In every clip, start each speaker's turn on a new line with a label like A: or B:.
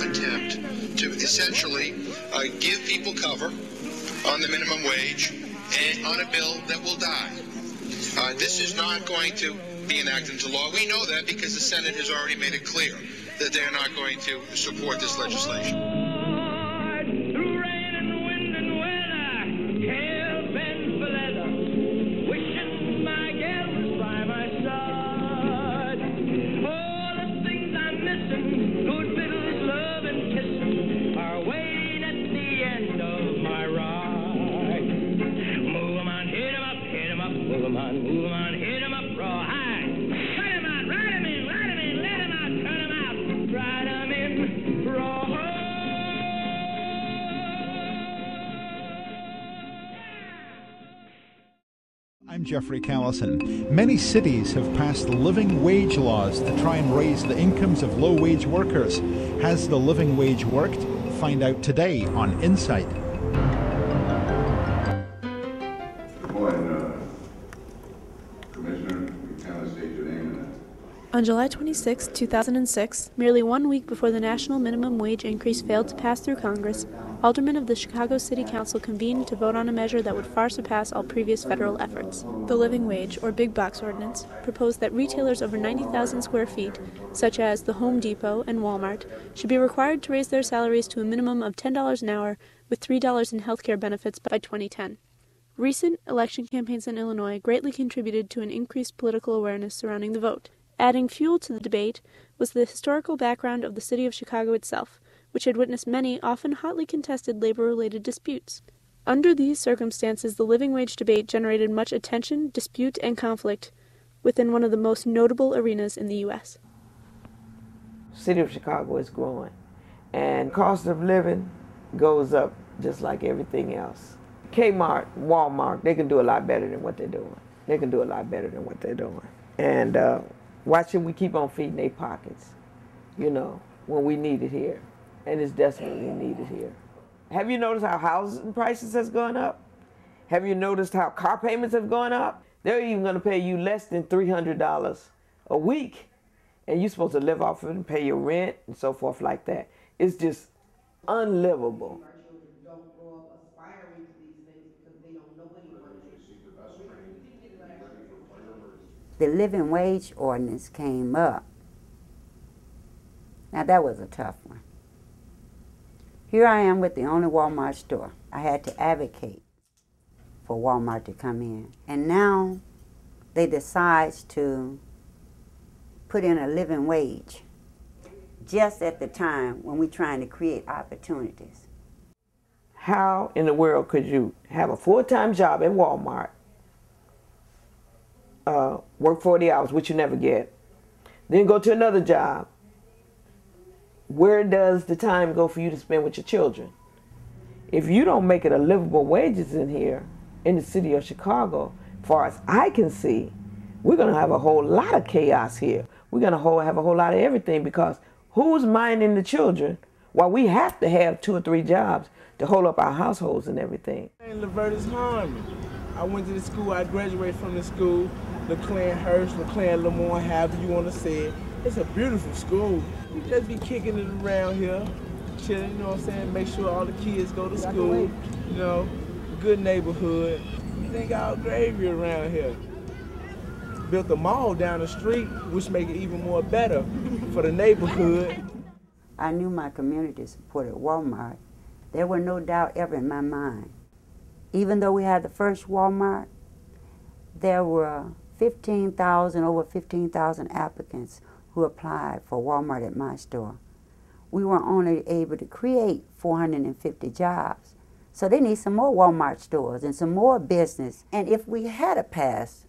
A: attempt to essentially give people cover on the minimum wage and on a bill that will die. This is not going to be enacted into law. We know that because the Senate has already made it clear that they're not going to support this legislation.
B: I'm Jeffrey Callison. Many cities have passed living wage laws to try and raise the incomes of low-wage workers. Has the living wage worked? Find out today on Insight.
C: Good morning, Commissioner. You kindly state your name and
D: On July 26, 2006, merely 1 week before the national minimum wage increase failed to pass through Congress, aldermen of the Chicago City Council convened to vote on a measure that would far surpass all previous federal efforts. The Living Wage, or Big Box Ordinance, proposed that retailers over 90,000 square feet, such as the Home Depot and Walmart, should be required to raise their salaries to a minimum of $10 an hour with $3 in health care benefits by 2010. Recent election campaigns in Illinois greatly contributed to an increased political awareness surrounding the vote. Adding fuel to the debate was the historical background of the city of Chicago itself, which had witnessed many, often hotly contested labor-related disputes. Under these circumstances, the living wage debate generated much attention, dispute, and conflict within one of the most notable arenas in the U.S.
E: The city of Chicago is growing, and cost of living goes up just like everything else. Kmart, Walmart, they can do a lot better than what they're doing. They can do a lot better than what they're doing. And why should we keep on feeding their pockets, you know, when we need it here? And it's desperately needed here. Have you noticed how housing prices has gone up? Have you noticed how car payments have gone up? They're even going to pay you less than $300 a week, and you're supposed to live off of it and pay your rent and so forth like that. It's just unlivable.
F: Our children don't grow up aspiring to these things because they don't know any other.
G: The living wage ordinance came up. Now that was a tough one. Here I am with the only Walmart store. I had to advocate for Walmart to come in. And now they decide to put in a living wage just at the time when we're trying to create opportunities.
E: How in the world could you have a full-time job at Walmart, work 40 hours, which you never get, then go to another job? Where does the time go for you to spend with your children? If you don't make it a livable wages in here, in the city of Chicago, far as I can see, we're going to have a whole lot of chaos here. We're going to have a whole lot of everything, because who's minding the children while we have to have 2 or 3 jobs to hold up our households and everything?
H: Lavertus Harmon. I went to the school, I graduated from the school, LeClaire Hurst, LeClaire Lamont, however you want to say it. It's a beautiful school. We just be kicking it around here, chilling, you know what I'm saying? Make sure all the kids go to school, you know, good neighborhood. They got all gravy around here. Built a mall down the street, which make it even more better for the neighborhood.
G: I knew my community supported Walmart. There were no doubt ever in my mind. Even though we had the first Walmart, there were over 15,000 applicants who applied for Walmart at my store. We were only able to create 450 jobs. So they need some more Walmart stores and some more business. And if we had passed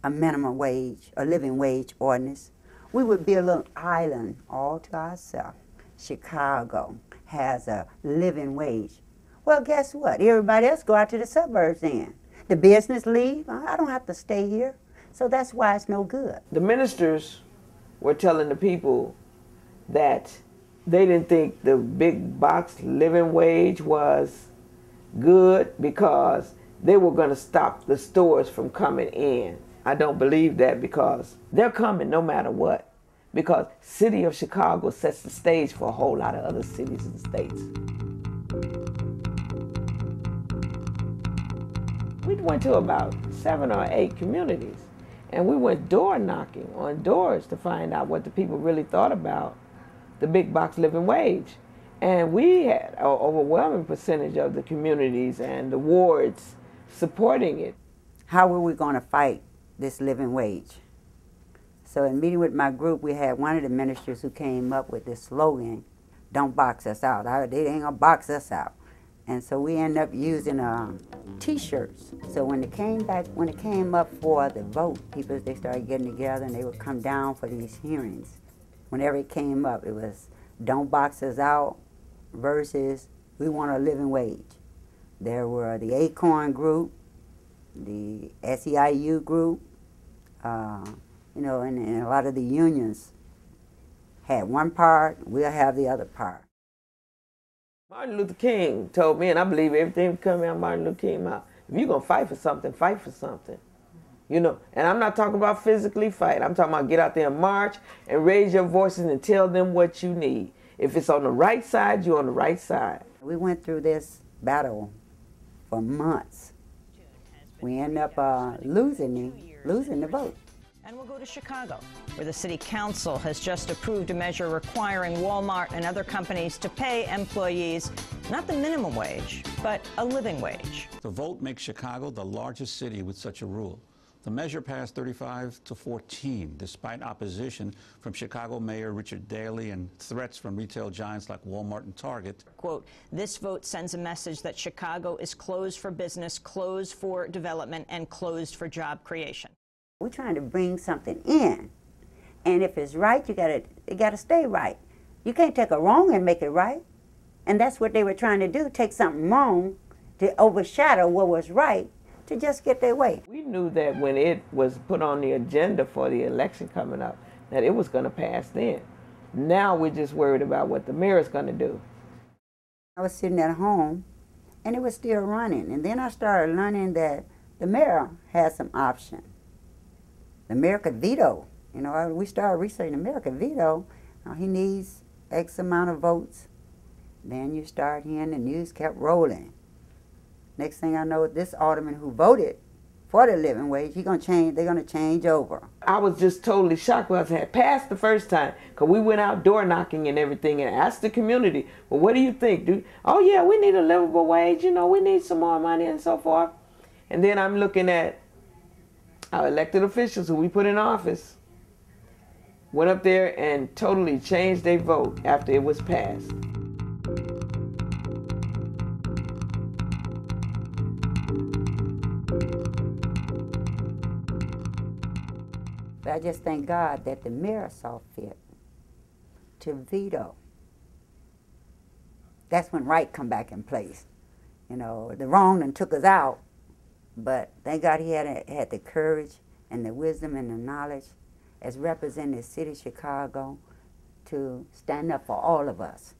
G: a minimum wage, a living wage ordinance, we would be a little island all to ourselves. Chicago has a living wage. Well, guess what? Everybody else go out to the suburbs then. The business leave. I don't have to stay here. So that's why it's no good.
E: The ministers were telling the people that they didn't think the big box living wage was good because they were going to stop the stores from coming in. I don't believe that, because they're coming no matter what. because city of Chicago sets the stage for a whole lot of other cities and states. We went to about 7 or 8 communities, and we went door knocking on doors to find out what the people really thought about the big box living wage. And we had an overwhelming percentage of the communities and the wards supporting it.
G: How were we going to fight this living wage? So in meeting with my group, we had one of the ministers who came up with this slogan, "Don't box us out." They ain't gonna box us out. And so we ended up using T-shirts. So when it came up for the vote, they started getting together and they would come down for these hearings. Whenever it came up, it was "Don't box us out" versus "We want a living wage." There were the ACORN group, the SEIU group, you know, and a lot of the unions had one part, we'll have the other part.
E: Martin Luther King told me, and I believe everything coming out of Martin Luther King mouth, if you're going to fight for something, fight for something. You know, and I'm not talking about physically fight. I'm talking about get out there and march and raise your voices and tell them what you need. If it's on the right side, you're on the right side.
G: We went through this battle for months. We ended up losing the vote.
I: And we'll go to Chicago, where the city council has just approved a measure requiring Walmart and other companies to pay employees not the minimum wage, but a living wage.
J: The vote makes Chicago the largest city with such a rule. The measure passed 35-14, despite opposition from Chicago Mayor Richard Daley and threats from retail giants like Walmart and Target.
I: Quote, "This vote sends a message that Chicago is closed for business, closed for development, and closed for job creation."
G: We're trying to bring something in, and if it's right, it gotta stay right. You can't take a wrong and make it right, and that's what they were trying to do, take something wrong to overshadow what was right to just get their way.
E: We knew that when it was put on the agenda for the election coming up, that it was going to pass then. Now we're just worried about what the mayor's going to do.
G: I was sitting at home, and it was still running, and then I started learning that the mayor had some option. The mayor could veto. You know, we started researching the mayor could veto. He needs X amount of votes. Then you start hearing the news kept rolling. Next thing I know, this alderman who voted for the living wage, they're going to change over. I
E: was just totally shocked when I had passed the first time, because we went out door knocking and everything and asked the community, well, what do you think? Oh yeah, we need a livable wage, you know, we need some more money and so forth. And then I'm looking at our elected officials who we put in office, went up there and totally changed their vote after it was passed.
G: But I just thank God that the mayor saw fit to veto. That's when right come back in place. You know, the wrong done took us out, but thank God he had the courage and the wisdom and the knowledge as representing the city of Chicago to stand up for all of us,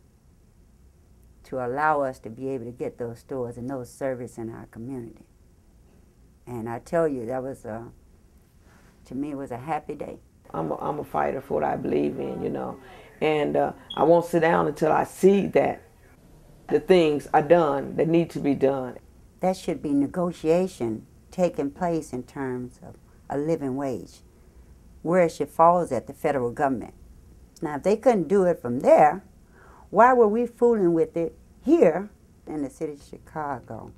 G: to allow us to be able to get those stores and those service in our community. And I tell you, that was to me, it was a happy day.
E: I'm a fighter for what I believe in, you know, and I won't sit down until I see that the things are done that need to be done.
G: That should be negotiation taking place in terms of a living wage, where it should fall at the federal government. Now, if they couldn't do it from there, why were we fooling with it here in the city of Chicago?